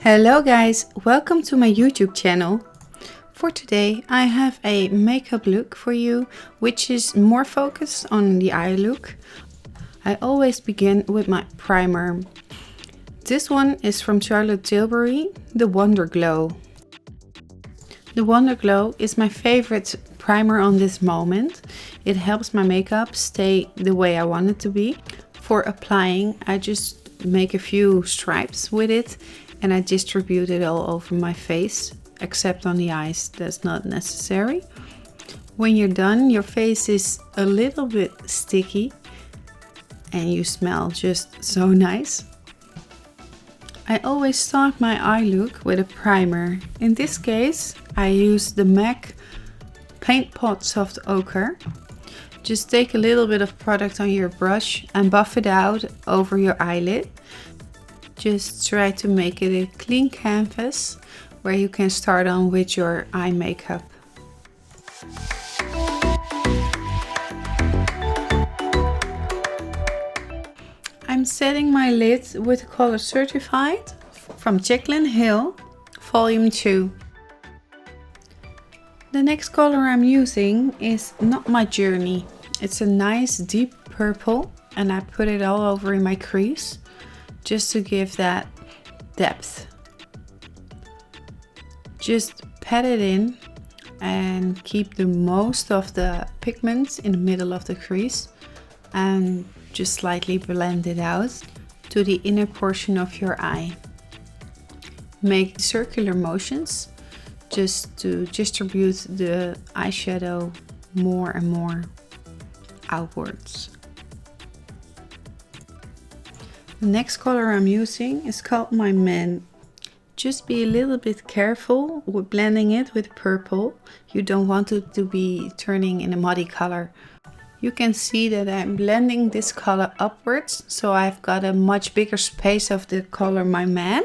Hello guys, welcome to my YouTube channel. For today I have a makeup look for you which is more focused on the eye look. I always begin with my primer. This one is from Charlotte Tilbury, the Wonder Glow. The Wonder Glow is my favorite primer on this moment. It helps my makeup stay the way I want it to be. For applying, I just make a few stripes with it and I distribute it all over my face, except on the eyes. That's not necessary. When you're done, your face is a little bit sticky and you smell just so nice. I always start my eye look with a primer. In this case, I use the MAC Paintpot Soft Ochre. Just take a little bit of product on your brush and buff it out over your eyelid. Just try to make it a clean canvas where you can start on with your eye makeup. I'm setting my lid with color Certified from Jaclyn Hill, Volume 2. The next color I'm using is Not My Journey. It's a nice deep purple and I put it all over in my crease just to give that depth. Just pat it in and keep the most of the pigments in the middle of the crease and just slightly blend it out to the inner portion of your eye. Make circular motions just to distribute the eyeshadow more and more outwards. The next color I'm using is called My Man. Just be a little bit careful with blending it with purple. You don't want it to be turning in a muddy color. You can see that I'm blending this color upwards, so I've got a much bigger space of the color My Man,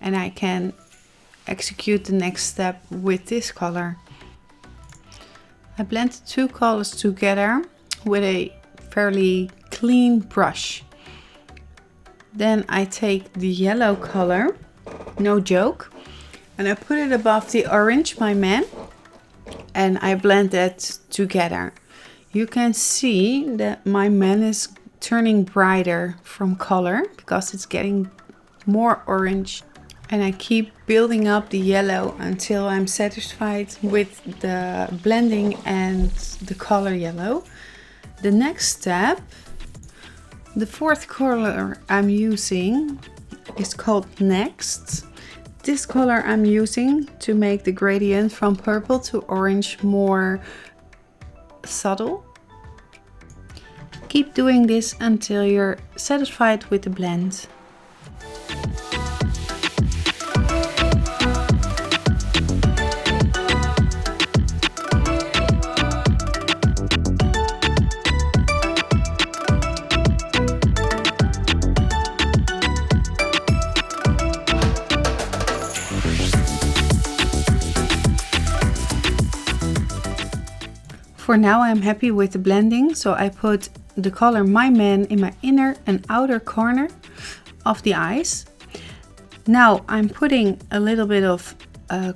and I can execute the next step with this color. I blend the two colors together with a fairly clean brush. Then I take the yellow color, no joke, and I put it above the orange My Man and I blend that together. You can see that My Man is turning brighter from color because it's getting more orange. And I keep building up the yellow until I'm satisfied with the blending and the color yellow. The next step, the fourth color I'm using is called Next. This color I'm using to make the gradient from purple to orange more subtle. Keep doing this until you're satisfied with the blend. For now I'm happy with the blending, so I put the color My Man in my inner and outer corner of the eyes. Now I'm putting a little bit of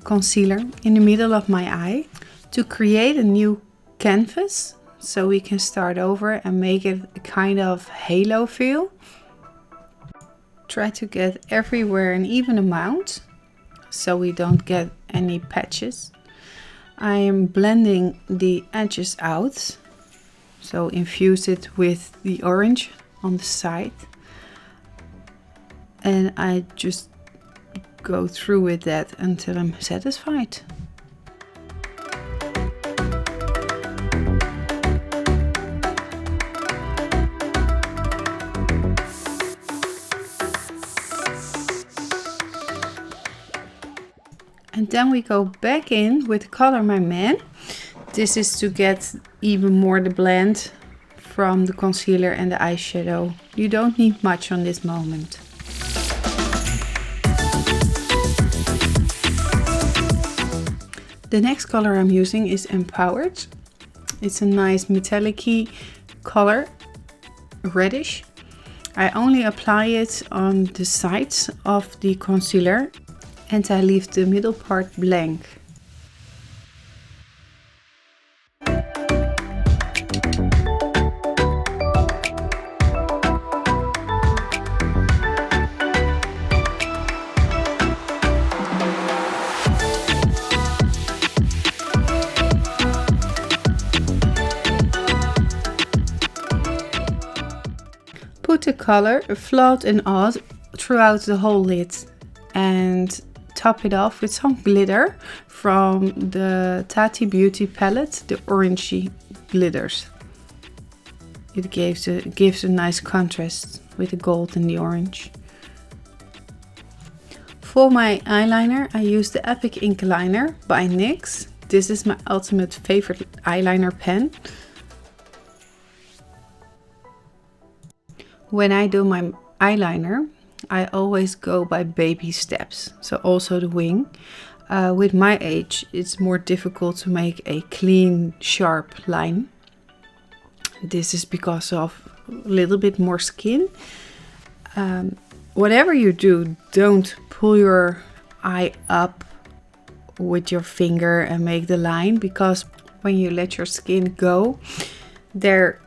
concealer in the middle of my eye to create a new canvas, so we can start over and make it a kind of halo feel. Try to get everywhere an even amount so we don't get any patches. I am blending the edges out, so infuse it with the orange on the side, and I just go through with that until I'm satisfied. And then we go back in with the color My Man. This is to get even more the blend from the concealer and the eyeshadow. You don't need much on this moment. The next color I'm using is Empowered. It's a nice metallic-y color, reddish. I only apply it on the sides of the concealer and I leave the middle part blank. Put the color Flawed and Odd throughout the whole lid and top it off with some glitter from the Tati Beauty palette, the orangey glitters. It gives a nice contrast with the gold and the orange. For my eyeliner I use the Epic Ink Liner by NYX. This is my ultimate favorite eyeliner pen. When I do my eyeliner, I always go by baby steps, so also the wing. With my age, it's more difficult to make a clean, sharp line. This is because of a little bit more skin. Whatever you do, don't pull your eye up with your finger and make the line, because when you let your skin go, there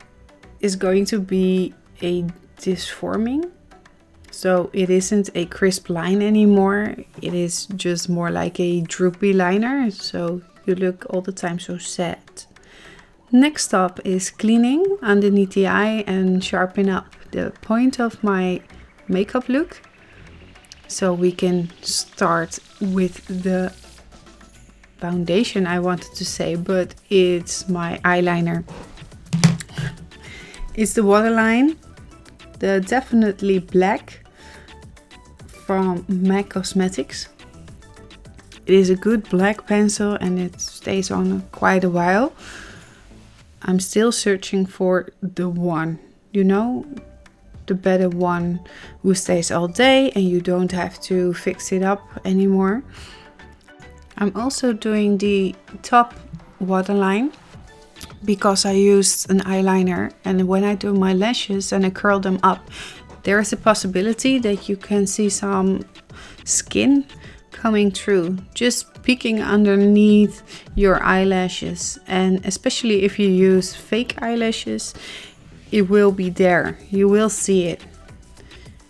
is going to be a disforming, so it isn't a crisp line anymore. It is just more like a droopy liner, so you look all the time so sad. Next up is cleaning underneath the eye and sharpen up the point of my makeup look. So we can start with the foundation, I wanted to say, but it's my eyeliner. It's the waterline, the Definitely Black from NYX Cosmetics. It is a good black pencil and it stays on quite a while. I'm still searching for the one, you know, the better one who stays all day and you don't have to fix it up anymore. I'm also doing the top waterline because I used an eyeliner, and when I do my lashes and I curl them up, there is a possibility that you can see some skin coming through, just peeking underneath your eyelashes. And especially if you use fake eyelashes, it will be there, you will see it.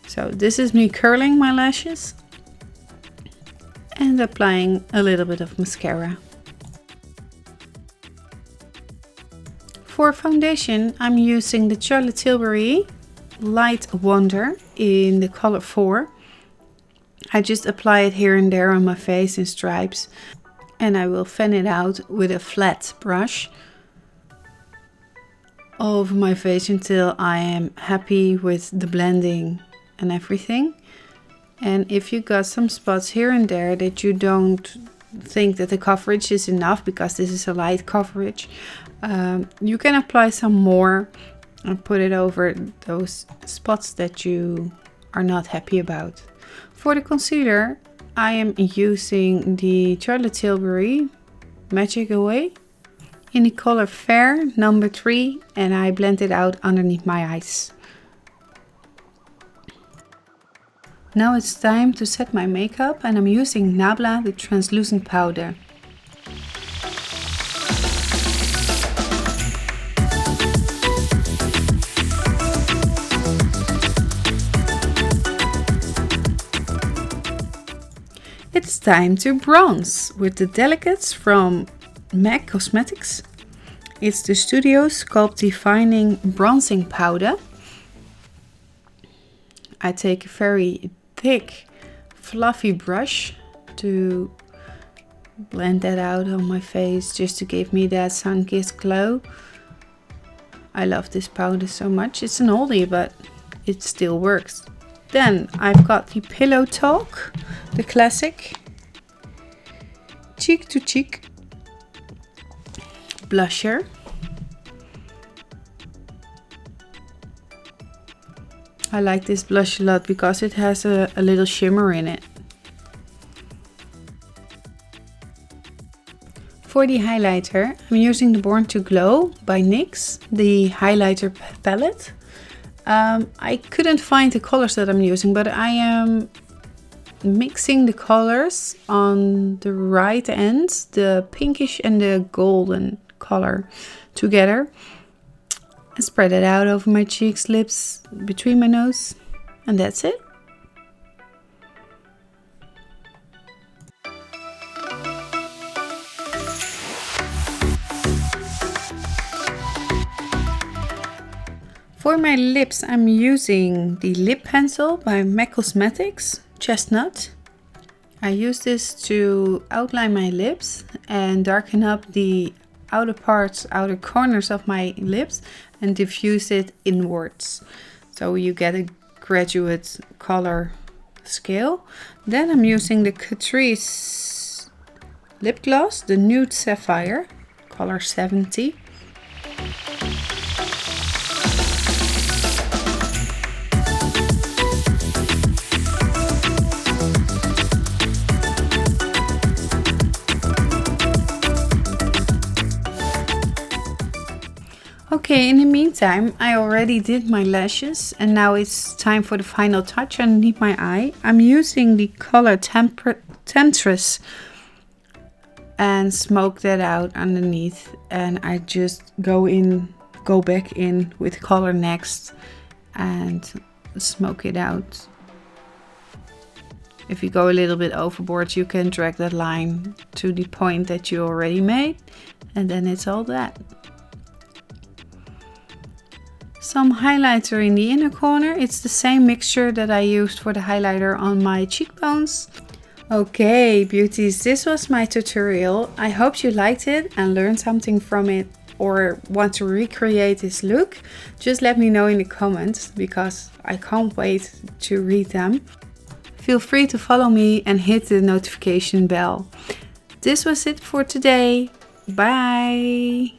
So this is me curling my lashes and applying a little bit of mascara. For foundation, I'm using the Charlotte Tilbury Light Wonder in the color 4. I just apply it here and there on my face in stripes, and I will fan it out with a flat brush all over my face until I am happy with the blending and everything. And if you got some spots here and there that you don't think that the coverage is enough, because this is a light coverage, you can apply some more and put it over those spots that you are not happy about. For the concealer, I am using the Charlotte Tilbury Magic Away in the color Fair number 3, and I blend it out underneath my eyes. Now it's time to set my makeup, and I'm using Nabla, the translucent powder. It's time to bronze with the Delicates from NYX Cosmetics. It's the Studio Sculpt Defining Bronzing Powder. I take a very thick, fluffy brush to blend that out on my face, just to give me that sun-kissed glow. I love this powder so much. It's an oldie, but it still works. Then I've got the Pillow Talk, the classic Cheek to Cheek blusher. I like this blush a lot because it has a little shimmer in it. For the highlighter, I'm using the Born to Glow by NYX, the highlighter palette. I couldn't find the colors that I'm using, but I am mixing the colors on the right end, the pinkish and the golden color together, and spread it out over my cheeks, lips, between my nose, and that's it. For my lips, I'm using the lip pencil by NYX Cosmetics, Chestnut. I use this to outline my lips and darken up the outer parts, outer corners of my lips and diffuse it inwards. So you get a graduate color scale. Then I'm using the Catrice lip gloss, the Nude Sapphire, color 70. Okay, in the meantime, I already did my lashes and now it's time for the final touch underneath my eye. I'm using the color Temptress and smoke that out underneath, and I just go back in with color next and smoke it out. If you go a little bit overboard, you can drag that line to the point that you already made, and then it's all that. Some highlighter in the inner corner. It's the same mixture that I used for the highlighter on my cheekbones. Okay, beauties, this was my tutorial. I hope you liked it and learned something from it or want to recreate this look. Just let me know in the comments because I can't wait to read them. Feel free to follow me and hit the notification bell. This was it for today. Bye!